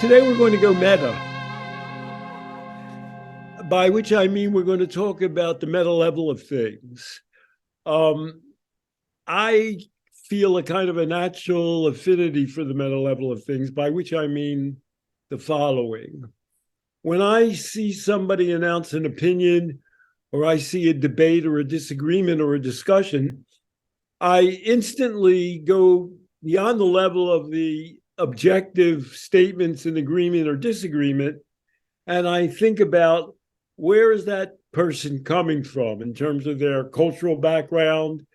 Today we're going to go meta, by which I mean we're going to talk about the meta level of things. I feel a kind of a natural affinity for the meta level of things, by which I mean the following. When I see somebody announce an opinion, or I see a debate or a disagreement or a discussion, I instantly go beyond the level of the objective statements in agreement or disagreement, and I think about where is that person coming from in terms of their cultural background,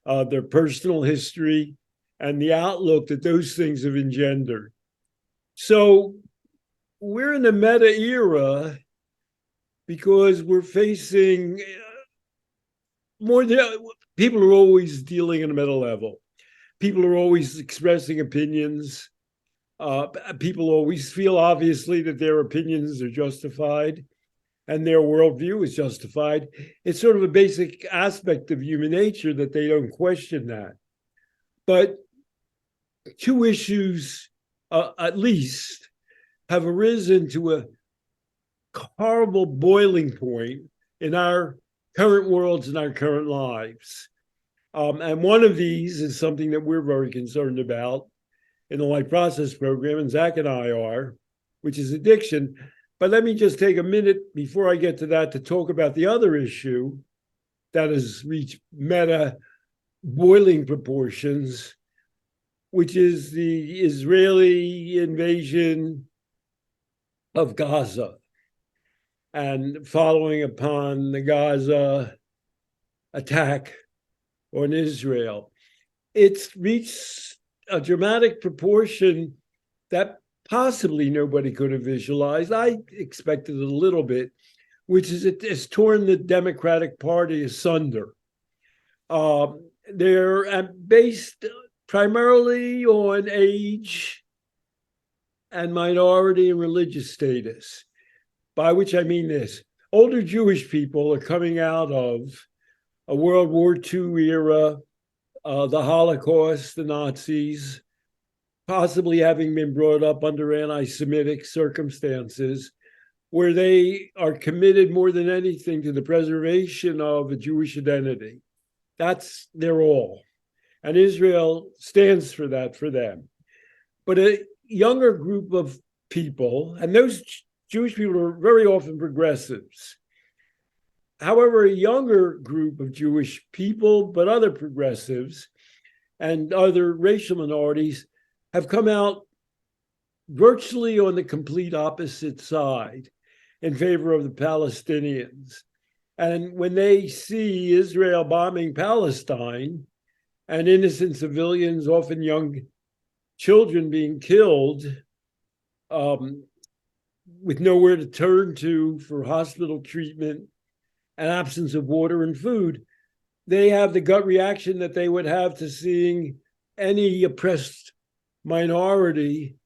their personal history, and the outlook that those things have engendered. So we're in the meta era because we're facing more than people are always dealing at a meta level. People are always expressing opinions. People always feel, obviously, that their opinions are justified and their worldview is justified. It's sort of a basic aspect of human nature that they don't question that. But two issues, at least, have arisen to a horrible boiling point in our current worlds and our current lives. And one of these is something that we're very concerned about in the Life Process program, and Zach and I are, which is addiction. But let me just take a minute before I get to that to talk about the other issue that has reached meta boiling proportions, which is the Israeli invasion of Gaza and following upon the Gaza attack on Israel. It's reached a dramatic proportion that possibly nobody could have visualized. I expected it a little bit, which is it has torn the Democratic Party asunder. They're based primarily on age and minority and religious status, by which I mean this. Older Jewish people are coming out of a World War II era, the Holocaust, the Nazis, possibly having been brought up under anti-Semitic circumstances, where they are committed more than anything to the preservation of a Jewish identity. That's their all. And Israel stands for that for them. But a younger group of people, and those Jewish people are very often progressives. However, a younger group of Jewish people, but other progressives and other racial minorities have come out virtually on the complete opposite side in favor of the Palestinians. And when they see Israel bombing Palestine and innocent civilians, often young children, being killed with nowhere to turn to for hospital treatment, an absence of water and food, they have the gut reaction that they would have to seeing any oppressed minority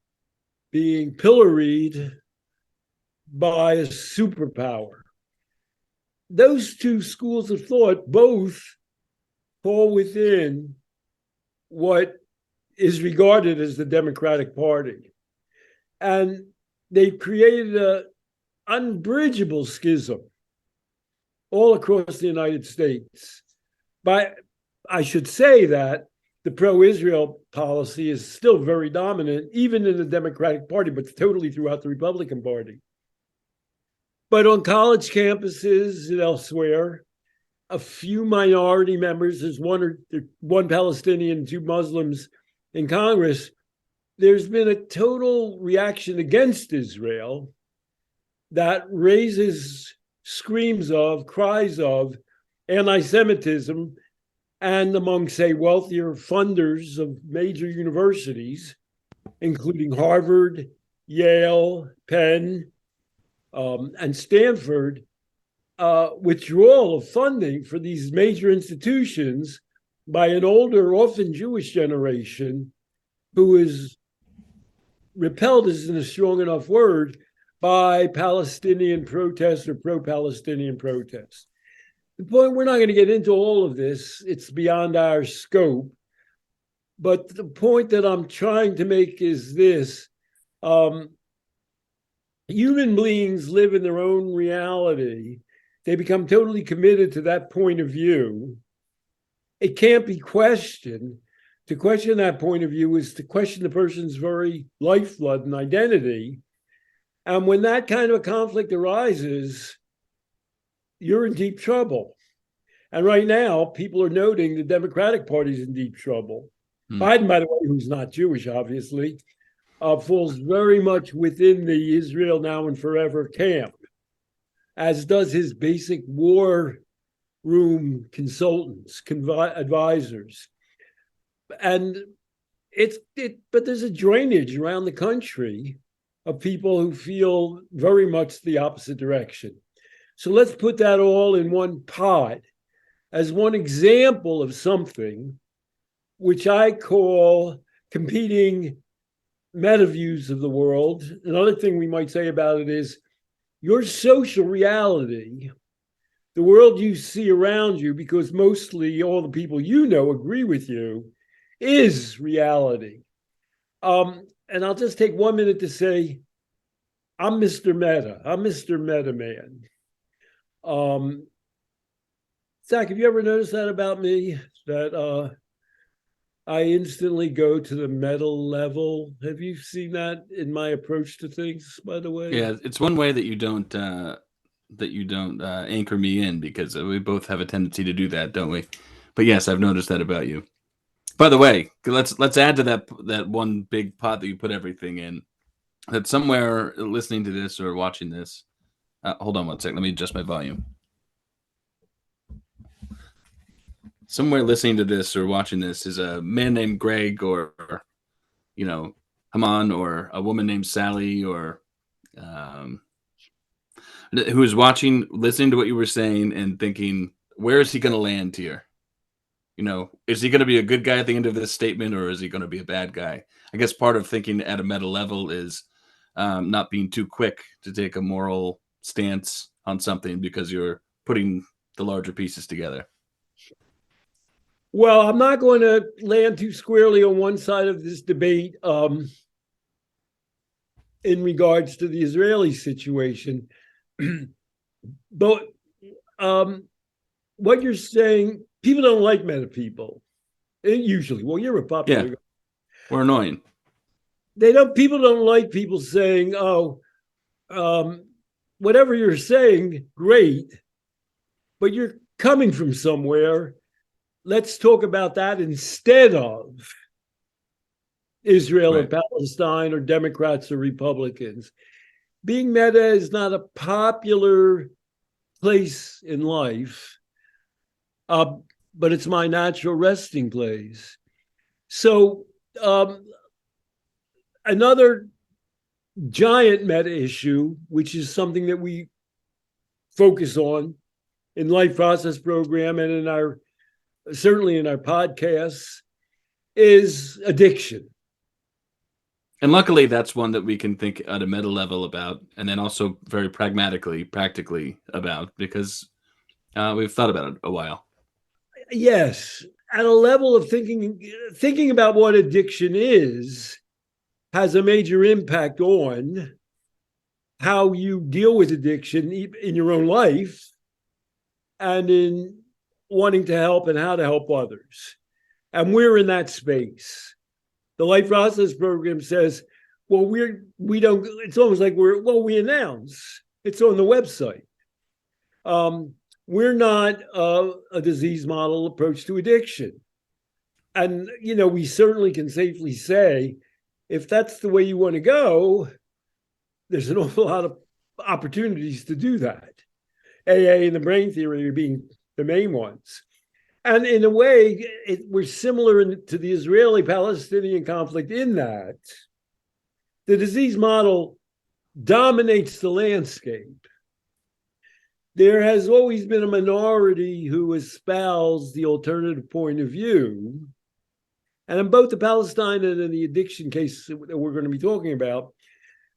being pilloried by a superpower. Those two schools of thought both fall within what is regarded as the Democratic Party. And they've created an unbridgeable schism all across the United States. But I should say that the pro-Israel policy is still very dominant, even in the Democratic Party, but totally throughout the Republican Party. But on college campuses and elsewhere, a few minority members, there's one Palestinian, two Muslims in Congress, there's been a total reaction against Israel that raises screams of, cries of anti-Semitism, and among, say, wealthier funders of major universities, including Harvard, Yale, Penn, and Stanford, withdrawal of funding for these major institutions by an older, often Jewish generation who is repelled isn't a strong enough word by Palestinian protests or pro-Palestinian protests. The point, we're not going to get into all of this. It's beyond our scope. But the point that I'm trying to make is this. human beings live in their own reality. They become totally committed to that point of view. It can't be questioned. To question that point of view is to question the person's very lifeblood and identity. And when that kind of a conflict arises, you're in deep trouble. And right now, people are noting the Democratic Party is in deep trouble. Biden, by the way, who's not Jewish, obviously, falls very much within the Israel now and forever camp, as does his basic war room consultants, advisors. And but there's a drainage around the country of people who feel very much the opposite direction. So let's put that all in one pot as one example of something which I call competing meta views of the world. Another thing we might say about it is your social reality, the world you see around you, because mostly all the people you know agree with you, is reality. And I'll just take 1 minute to say, I'm Mr. Meta. I'm Mr. Meta Man. Zach, have you ever noticed that about me? That I instantly go to the meta level. Have you seen that in my approach to things, by the way? Yeah, it's one way that you don't anchor me in, because we both have a tendency to do that, don't we? But yes, I've noticed that about you. By the way, let's add to that one big pot that you put everything in. That somewhere listening to this or watching this, hold on one sec. Let me adjust my volume. Somewhere listening to this or watching this is a man named Greg, or Haman, or a woman named Sally, or who is watching, listening to what you were saying, and thinking, where is he going to land here? Is he going to be a good guy at the end of this statement, or is he going to be a bad guy? I guess part of thinking at a meta level is not being too quick to take a moral stance on something, because you're putting the larger pieces together. Well, I'm not going to land too squarely on one side of this debate in regards to the Israeli situation. But what you're saying, people don't like meta people. Usually. Well, you're a popular guy. We're annoying. People don't like people saying, whatever you're saying, great, but you're coming from somewhere. Let's talk about that instead of Israel or Palestine or Democrats or Republicans. Being meta is not a popular place in life, but it's my natural resting place. So another giant meta issue, which is something that we focus on in Life Process Program and certainly in our podcasts, is addiction. And luckily, that's one that we can think at a meta level about, and then also very practically about, because we've thought about it a while. Yes, at a level of thinking about what addiction is has a major impact on how you deal with addiction in your own life and in wanting to help and how to help others. And we're in that space. The Life Process Program says, well, we don't, it's almost like we announce, it's on the website. We're not a disease model approach to addiction. And, we certainly can safely say, if that's the way you want to go, there's an awful lot of opportunities to do that. AA and the brain theory are being the main ones. And in a way, we're similar to the Israeli-Palestinian conflict in that the disease model dominates the landscape. There has always been a minority who espouse the alternative point of view. And in both the Palestine and in the addiction case that we're going to be talking about,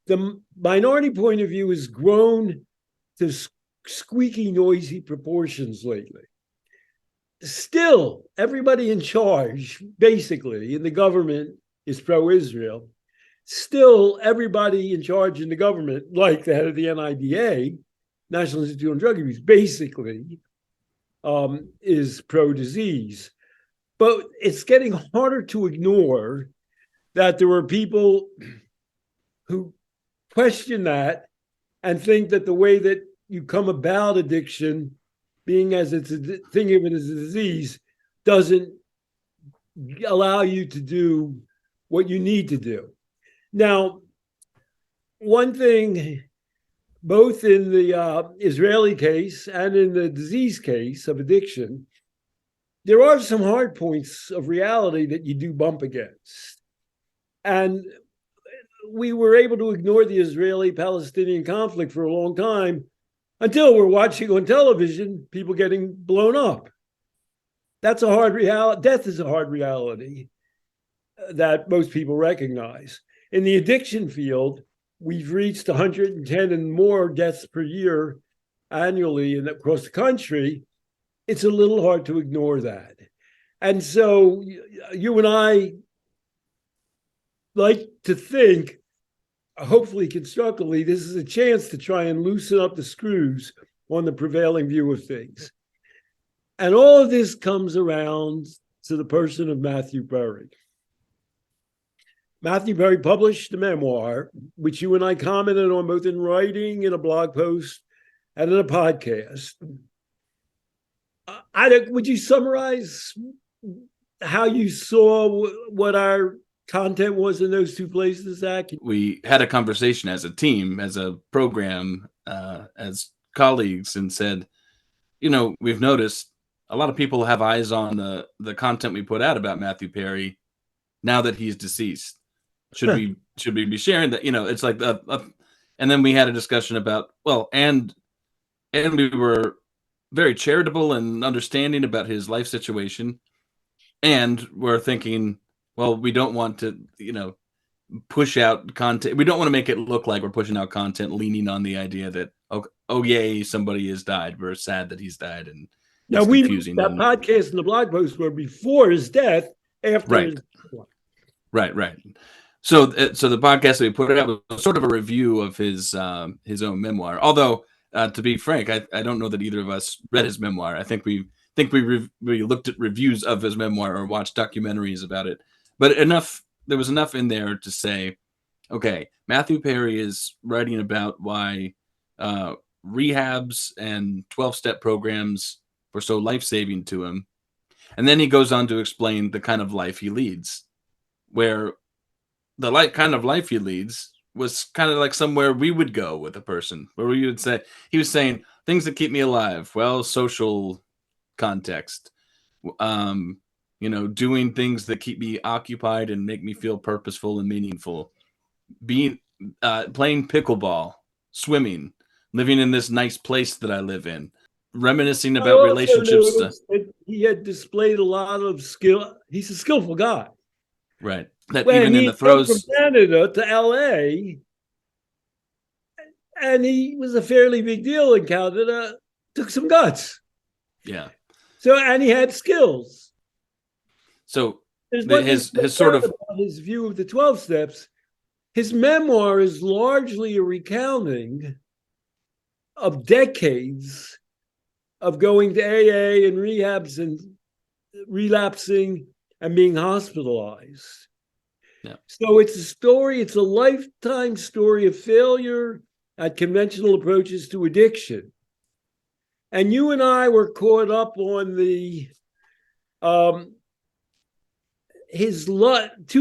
the minority point of view has grown to squeaky, noisy proportions lately. Still, everybody in charge, basically, in the government is pro-Israel. still everybody in charge in the government, like the head of the NIDA, National Institute on Drug Abuse, basically is pro-disease. But it's getting harder to ignore that there are people who question that and think that the way that you come about addiction, being as it's a thing of it as a disease, doesn't allow you to do what you need to do. Now, one thing, both in the Israeli case and in the disease case of addiction, there are some hard points of reality that you do bump against. And we were able to ignore the Israeli-Palestinian conflict for a long time until we're watching on television people getting blown up. That's a hard reality. Death is a hard reality that most people recognize. In the addiction field, we've reached 110 and more deaths per year annually and across the country. It's a little hard to ignore that. And so you and I like to think, hopefully constructively, this is a chance to try and loosen up the screws on the prevailing view of things. And all of this comes around to the person of Matthew Perry. Matthew Perry published a memoir, which you and I commented on both in writing, in a blog post, and in a podcast. Would you summarize how you saw what our content was in those two places, Zach? We had a conversation as a team, as a program, as colleagues, and said, we've noticed a lot of people have eyes on the content we put out about Matthew Perry now that he's deceased. Should we be sharing that? It's like and then we had a discussion about, and we were very charitable and understanding about his life situation, and we're thinking, we don't want to, push out content. We don't want to make it look like we're pushing out content leaning on the idea that, oh yay, somebody has died. We're sad that he's died, and now we that podcast and the blog post were before his death, after right. his death. Right. So the podcast that we put out was sort of a review of his own memoir. Although, to be frank, I don't know that either of us read his memoir. I think we looked at reviews of his memoir or watched documentaries about it. But there was enough in there to say, okay, Matthew Perry is writing about why rehabs and 12-step programs were so life-saving to him. And then he goes on to explain the kind of life he leads, where the kind of life he leads was kind of like somewhere we would go with a person, where we would say, he was saying, things that keep me alive. Well, social context, doing things that keep me occupied and make me feel purposeful and meaningful, playing pickleball, swimming, living in this nice place that I live in, reminiscing about relationships. He had displayed a lot of skill. He's a skillful guy. Right. That when even in the throes from Canada to LA, and he was a fairly big deal in Canada, took some guts. Yeah. So, and he had skills. So his sort of his view of the 12 steps, his memoir is largely a recounting of decades of going to AA and rehabs and relapsing and being hospitalized. Yeah. So it's a lifetime story of failure at conventional approaches to addiction. And you and I were caught up on the two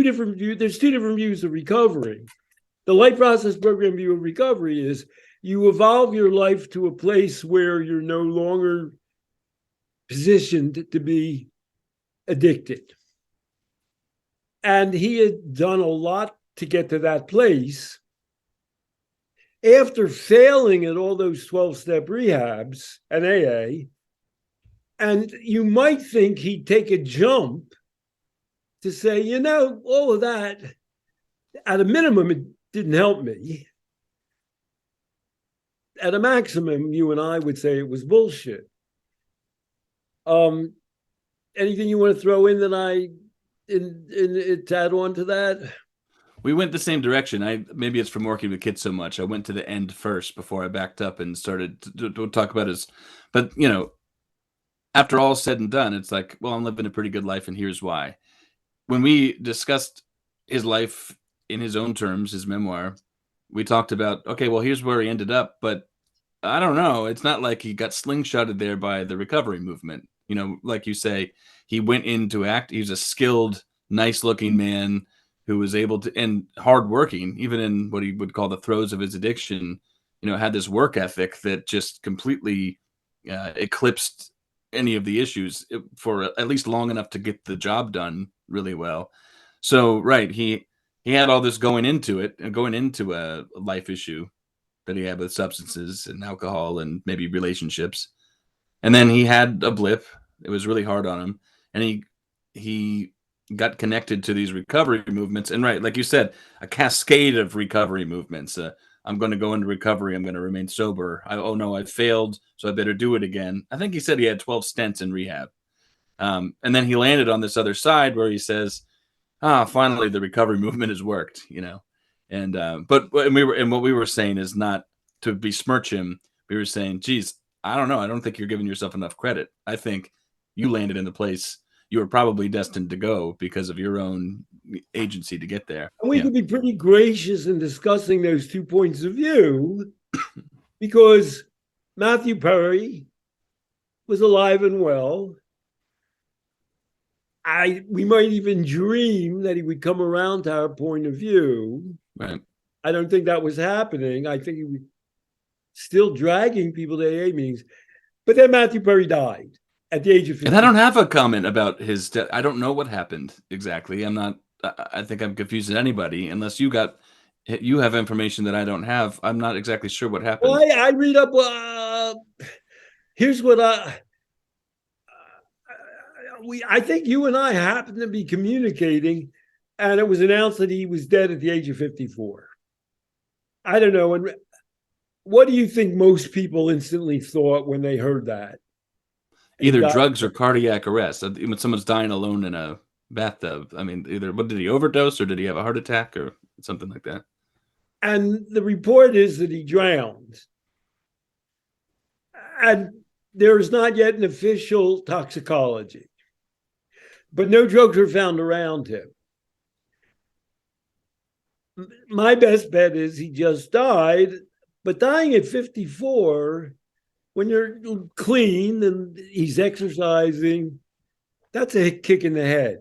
different views. There's two different views of recovery. The life process program view of recovery is you evolve your life to a place where you're no longer positioned to be addicted. And he had done a lot to get to that place. After failing at all those 12-step rehabs and AA, and you might think he'd take a jump to say, all of that, at a minimum, it didn't help me. At a maximum, you and I would say it was bullshit. Anything you want to throw in that to add on to that? We went the same direction. Maybe it's from working with kids so much. I went to the end first before I backed up and started to talk about his. But after all said and done, it's like, well, I'm living a pretty good life, and here's why. When we discussed his life in his own terms, his memoir, we talked about, okay, well, here's where he ended up, but I don't know. It's not like he got slingshotted there by the recovery movement. Like you say, he went into act. He was a skilled, nice-looking man who was able to, and hardworking, even in what he would call the throes of his addiction. Had this work ethic that just completely eclipsed any of the issues for at least long enough to get the job done really well. So, right, he had all this going into it, and going into a life issue that he had with substances and alcohol and maybe relationships. And then he had a blip. It was really hard on him. And he got connected to these recovery movements. And right, like you said, a cascade of recovery movements. I'm going to go into recovery. I'm going to remain sober. Oh no, I failed, so I better do it again. I think he said he had 12 stints in rehab. And then he landed on this other side where he says, finally the recovery movement has worked, And but what we were saying is not to besmirch him. We were saying, geez, I don't know. I don't think you're giving yourself enough credit. I think you landed in the place you were probably destined to go because of your own agency to get there. And we could be pretty gracious in discussing those 2 points of view because Matthew Perry was alive and well. We might even dream that he would come around to our point of view. Right. I don't think that was happening. I think he was still dragging people to AA meetings. But then Matthew Perry died at the age of 50. And I don't have a comment about his death. I don't know what happened exactly. I think I'm confusing anybody unless you have information that I don't have. I'm not exactly sure what happened. Well, I read up. Here's what I think you and I happened to be communicating, and it was announced that he was dead at the age of 54. I don't know. And what do you think most people instantly thought when they heard that? Either drugs or cardiac arrest. When someone's dying alone in a bathtub, I mean, what did he overdose or did he have a heart attack or something like that? And the report is that he drowned. And there is not yet an official toxicology, but no drugs were found around him. My best bet is he just died, but dying at 54, when you're clean and he's exercising, that's a kick in the head.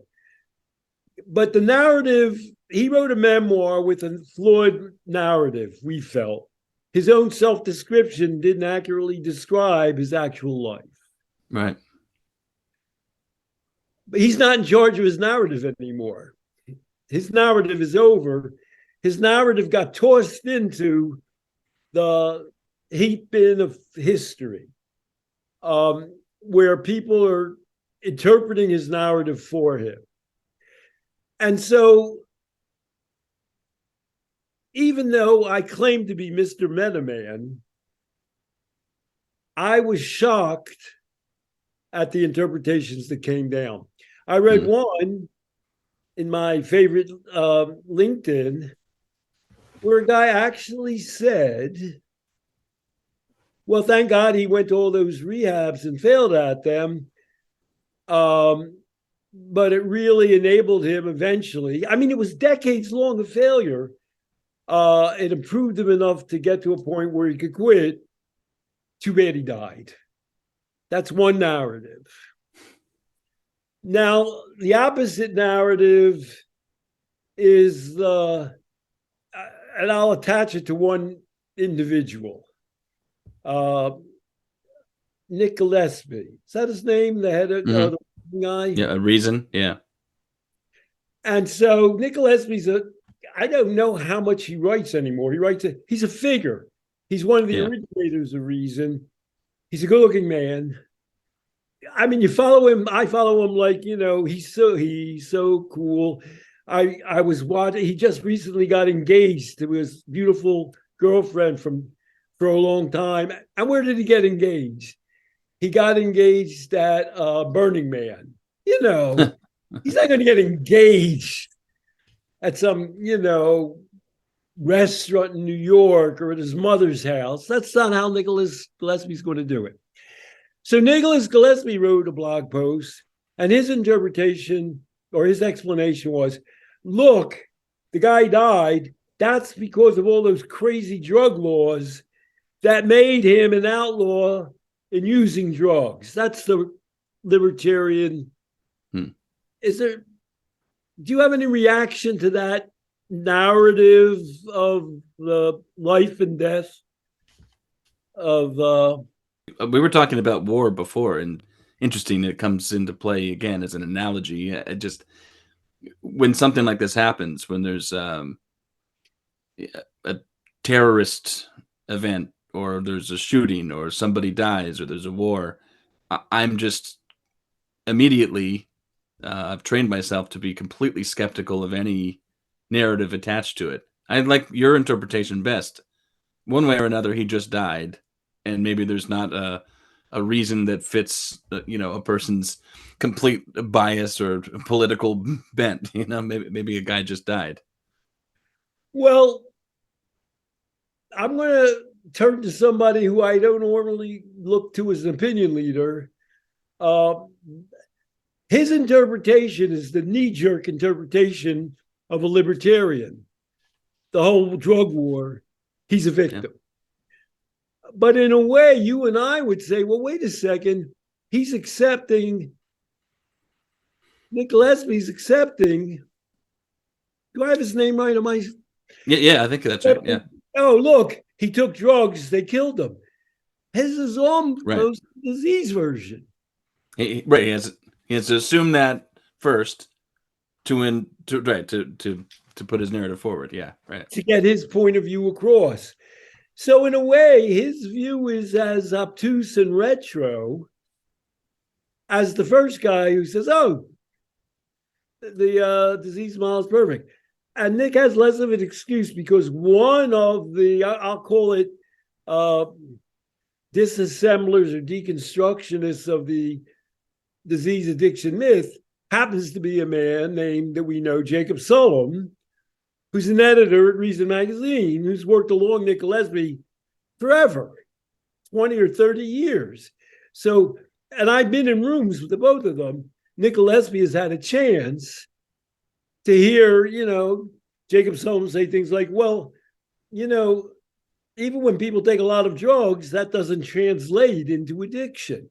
But the narrative, he wrote a memoir with a flawed narrative, we felt. His own self-description didn't accurately describe his actual life. Right. But he's not in charge of his narrative anymore. His narrative is over. His narrative got tossed into the heap bin of history, where people are interpreting his narrative for him. And so, even though I claim to be Mr. Metaman, I was shocked at the interpretations that came down. I read one in my favorite LinkedIn where a guy actually said, well, thank God he went to all those rehabs and failed at them. But it really enabled him eventually. I mean, it was decades long of failure. It improved him enough to get to a point where he could quit. Too bad he died. That's one narrative. Now, the opposite narrative is, and I'll attach it to one individual. Nick Gillespie. Is that his name? The head of the guy? Yeah, a reason. Yeah. And so Nick Gillespie's I don't know how much he writes anymore. He's a figure. He's one of the originators of Reason. He's a good-looking man. I mean, you follow him. I follow him like, he's so cool. I was watching. He just recently got engaged to his beautiful girlfriend for a long time. And where did he get engaged? He got engaged at Burning Man. He's not going to get engaged at some, restaurant in New York or at his mother's house. That's not how Nicholas Gillespie's going to do it. So Nicholas Gillespie wrote a blog post, and his interpretation or his explanation was, look, the guy died. That's because of all those crazy drug laws that made him an outlaw in using drugs. That's the libertarian. Do you have any reaction to that narrative of the life and death of we were talking about war before, and interesting, it comes into play again as an analogy. It just, when something like this happens, when there's a terrorist event, or there's a shooting, or somebody dies, or there's a war, I'm just immediately, I've trained myself to be completely skeptical of any narrative attached to it. I like your interpretation best. One way or another, he just died, and maybe there's not a reason that fits, a person's complete bias or political bent. Maybe a guy just died. Well, I'm going to turn to somebody who I don't normally look to as an opinion leader. His interpretation is the knee-jerk interpretation of a libertarian. The whole drug war, he's a victim. Yeah. But in a way, you and I would say, well, wait a second. He's accepting, Nick Gillespie's accepting. Do I have his name right? Am I? Yeah, I think that's right. Yeah. Oh, look, he took drugs. They killed him. His is almost disease version. He has to assume that first to put his narrative forward. Yeah, right. To get his point of view across. So in a way, his view is as obtuse and retro as the first guy who says, oh, the disease model is perfect. And Nick has less of an excuse because one of the, I'll call it disassemblers or deconstructionists of the disease addiction myth happens to be a man named, that we know, Jacob Sullum, who's an editor at Reason Magazine, who's worked along Nick Gillespie forever, 20 or 30 years. So, and I've been in rooms with the both of them. Nick Gillespie has had a chance to hear, Jacob Sullum say things like, well, even when people take a lot of drugs, that doesn't translate into addiction.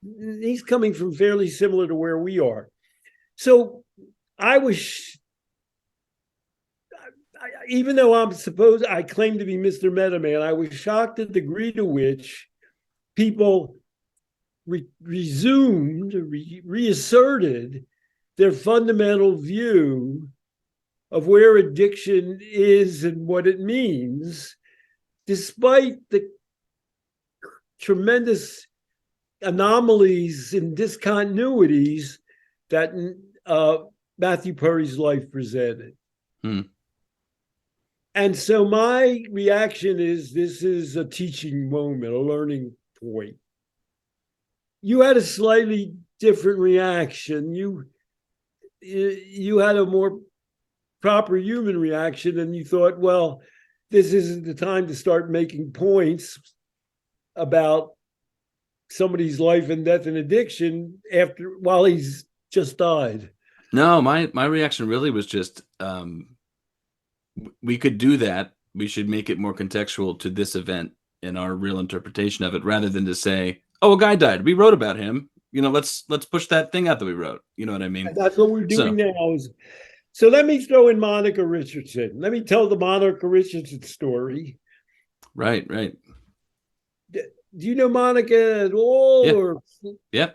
He's coming from fairly similar to where we are. So even though I claim to be Mr. Metaman, I was shocked at the degree to which people reasserted their fundamental view of where addiction is and what it means, despite the tremendous anomalies and discontinuities that Matthew Perry's life presented. And so my reaction is, this is a teaching moment, a learning point. You had a slightly different reaction. You had a more proper human reaction, and you thought, well, this isn't the time to start making points about somebody's life and death and addiction while he's just died. No, my reaction really was just, we could do that. We should make it more contextual to this event and our real interpretation of it, rather than to say, oh, a guy died, we wrote about him. Let's push that thing out that we wrote. You know what I mean? That's what we're doing now. So let me throw in Monica Richardson. Let me tell the Monica Richardson story. Right. Do you know Monica at all? Yeah.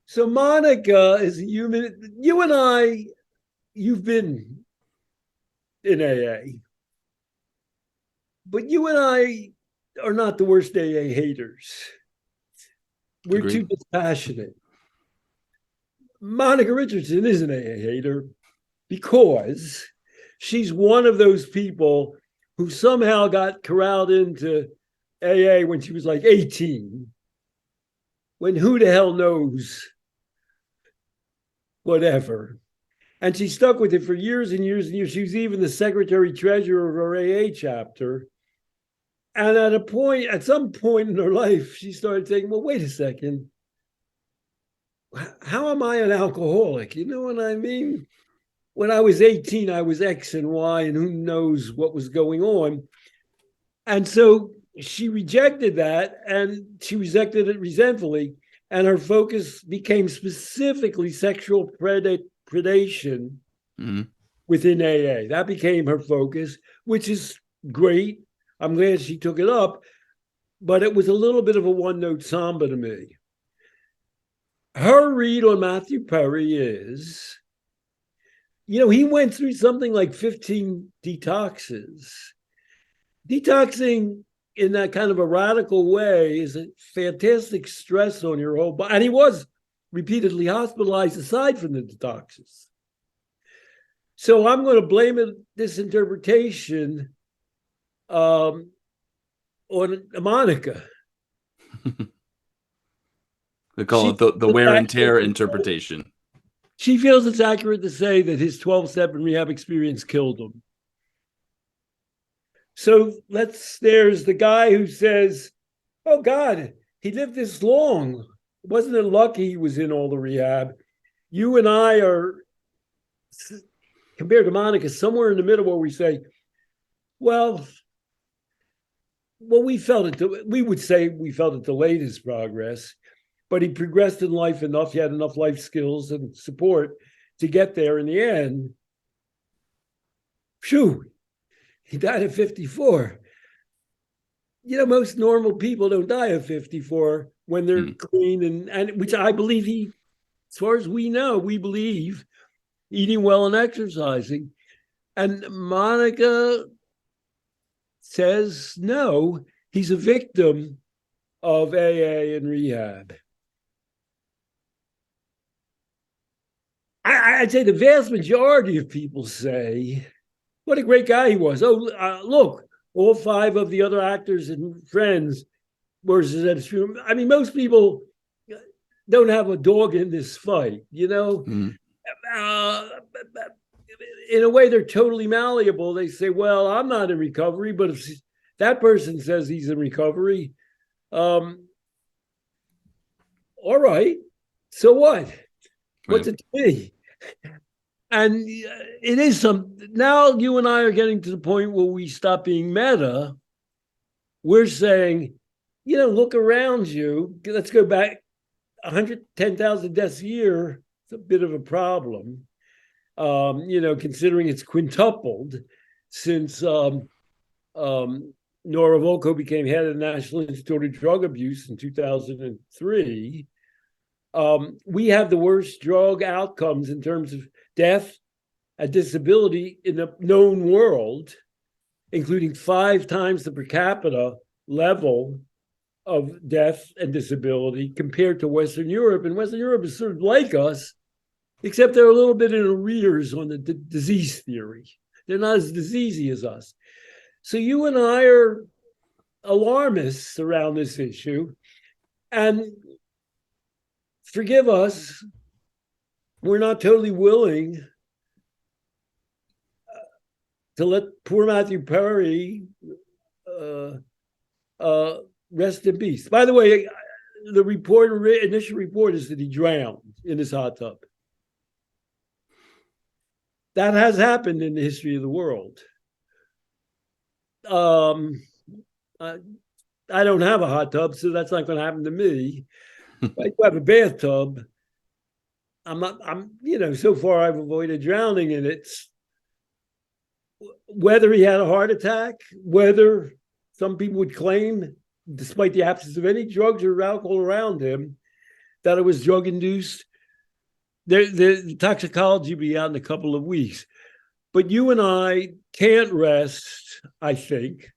So Monica is a human. You and I, you've been in AA. But you and I are not the worst AA haters. We're Agreed. too dispassionate. Monica Richardson is an AA hater because she's one of those people who somehow got corralled into AA when she was like 18. When who the hell knows? Whatever. And she stuck with it for years and years and years. She was even the secretary treasurer of her AA chapter. And at some point in her life, she started saying, well, wait a second. How am I an alcoholic? You know what I mean? When I was 18, I was X and Y, and who knows what was going on. And so she rejected that, and she rejected it resentfully. And her focus became specifically sexual predation within AA. That became her focus, which is great. I'm glad she took it up, but it was a little bit of a one-note samba to me. Her read on Matthew Perry is, he went through something like 15 detoxes. Detoxing in that kind of a radical way is a fantastic stress on your whole body. And he was repeatedly hospitalized aside from the detoxes. So I'm going to blame this interpretation on Monica. They call it the wear and tear interpretation. She feels it's accurate to say that his 12-step and rehab experience killed him. So there's the guy who says, oh God, he lived this long. Wasn't it lucky he was in all the rehab? You and I are, compared to Monica, somewhere in the middle where we say, well, we would say we felt it delayed his progress, but he progressed in life enough. He had enough life skills and support to get there in the end. Phew. He died at 54. Most normal people don't die at 54 when they're clean, and which I believe as far as we know, we believe eating well and exercising. And Monica says, no, he's a victim of AA and rehab. I'd say the vast majority of people say, what a great guy he was. Oh, look, all 5 of the other actors and friends were. I mean, most people don't have a dog in this fight, in a way, they're totally malleable. They say, well, I'm not in recovery, but if that person says he's in recovery, all right, so what? What's it to me? And it is now you and I are getting to the point where we stop being meta. We're saying, look around you. Let's go back 110,000 deaths a year. It's a bit of a problem, considering it's quintupled since Nora Volkow became head of the National Institute of Drug Abuse in 2003. We have the worst drug outcomes in terms of death and disability in the known world, including 5 times the per capita level of death and disability compared to Western Europe. And Western Europe is sort of like us, except they're a little bit in arrears on the disease theory. They're not as diseasey as us. So you and I are alarmists around this issue. And forgive us, we're not totally willing to let poor Matthew Perry rest in peace. By the way, the initial report is that he drowned in his hot tub. That has happened in the history of the world. I don't have a hot tub, so that's not going to happen to me. I have a bathtub. So far I've avoided drowning in it. Whether he had a heart attack, whether some people would claim, despite the absence of any drugs or alcohol around him, that it was drug induced. The toxicology will be out in a couple of weeks. But you and I can't rest, I think,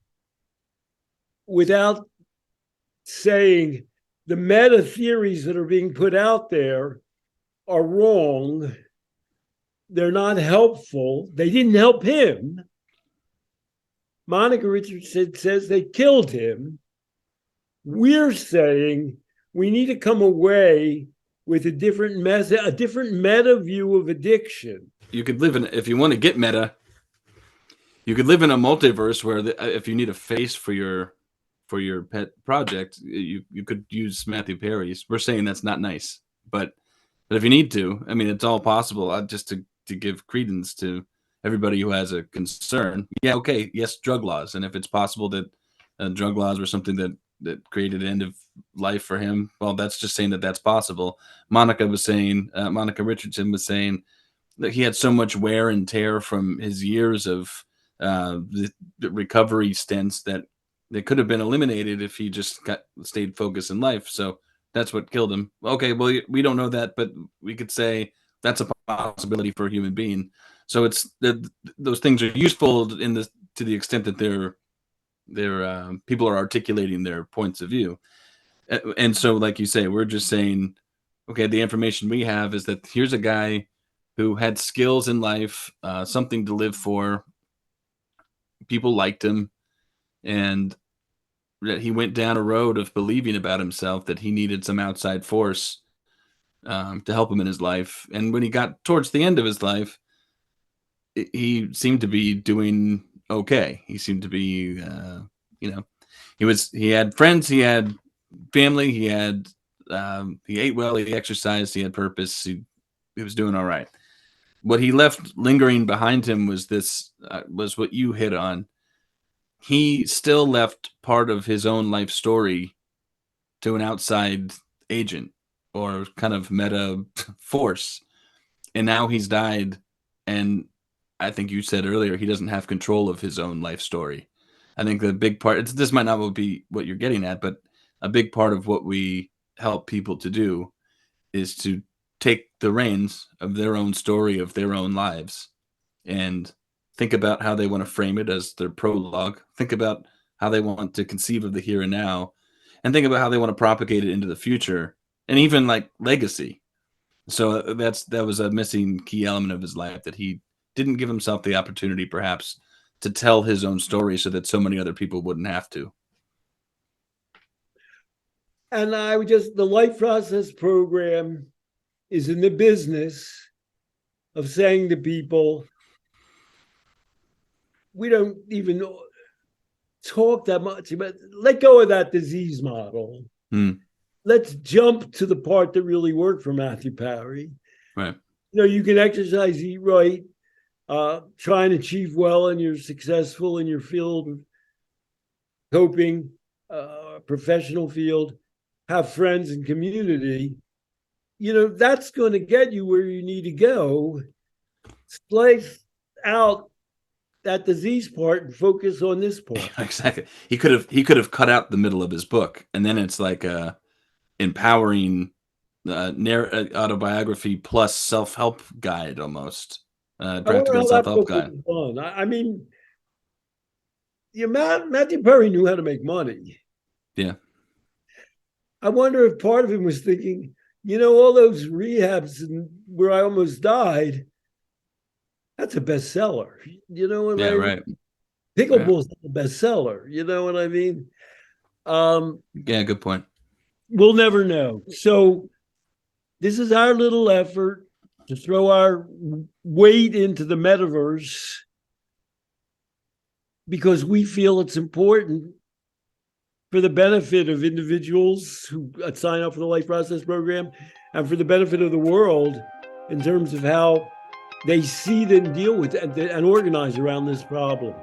without saying the meta theories that are being put out there are wrong. They're not helpful. They didn't help him. Monica Richardson says they killed him. We're saying we need to come away with a different meta view of addiction. you could live in, if you want to get meta, you could live in a multiverse where if you need a face for your pet project, you could use Matthew Perry's. We're saying that's not nice, but if you need to, I mean, it's all possible. Just to give credence to everybody who has a concern. Yeah, okay, yes, drug laws, and if it's possible that drug laws were something that created an end of life for him, well, that's just saying that that's possible. Monica Richardson was saying that he had so much wear and tear from his years of the recovery stints that they could have been eliminated if he just stayed focused in life. So that's what killed him. Okay, well, we don't know that, but we could say that's a possibility for a human being. So it's those things are useful to the extent that they're people are articulating their points of view. And so, like you say, we're just saying, okay, the information we have is that here's a guy who had skills in life, something to live for. People liked him, and that he went down a road of believing about himself that he needed some outside force to help him in his life. And when he got towards the end of his life, he seemed to be doing okay. He seemed to be, he had friends, he had family, he ate well, he exercised, he had purpose. He was doing all right. What he left lingering behind him was was what you hit on. He still left part of his own life story to an outside agent or kind of meta force. And now he's died. And I think you said earlier, he doesn't have control of his own life story. I think the big part, this might not be what you're getting at, but a big part of what we help people to do is to take the reins of their own story, of their own lives, and think about how they want to frame it as their prologue. Think about how they want to conceive of the here and now, and think about how they want to propagate it into the future, and even like legacy. So that was a missing key element of his life, that he didn't give himself the opportunity, perhaps, to tell his own story so that so many other people wouldn't have to. And the life process program is in the business of saying to people, we don't even talk that much about, let go of that disease model. Let's jump to the part that really worked for Matthew Perry. Right. You can exercise, eat right, try and achieve well, and you're successful in your field of coping, professional field, have friends and community. That's going to get you where you need to go. Slice out that disease part and focus on this part. Exactly. He could have cut out the middle of his book, and then it's like a empowering autobiography plus self-help guide, almost practical self-help guide. I mean, Matthew Perry knew how to make money. Yeah. I wonder if part of him was thinking, all those rehabs where I almost died, that's a bestseller. Right. Pickleball's a bestseller. You know what I mean? Yeah, good point. We'll never know. So this is our little effort to throw our weight into the metaverse because we feel it's important for the benefit of individuals who sign up for the Life Process program and for the benefit of the world in terms of how they see and deal with and organize around this problem.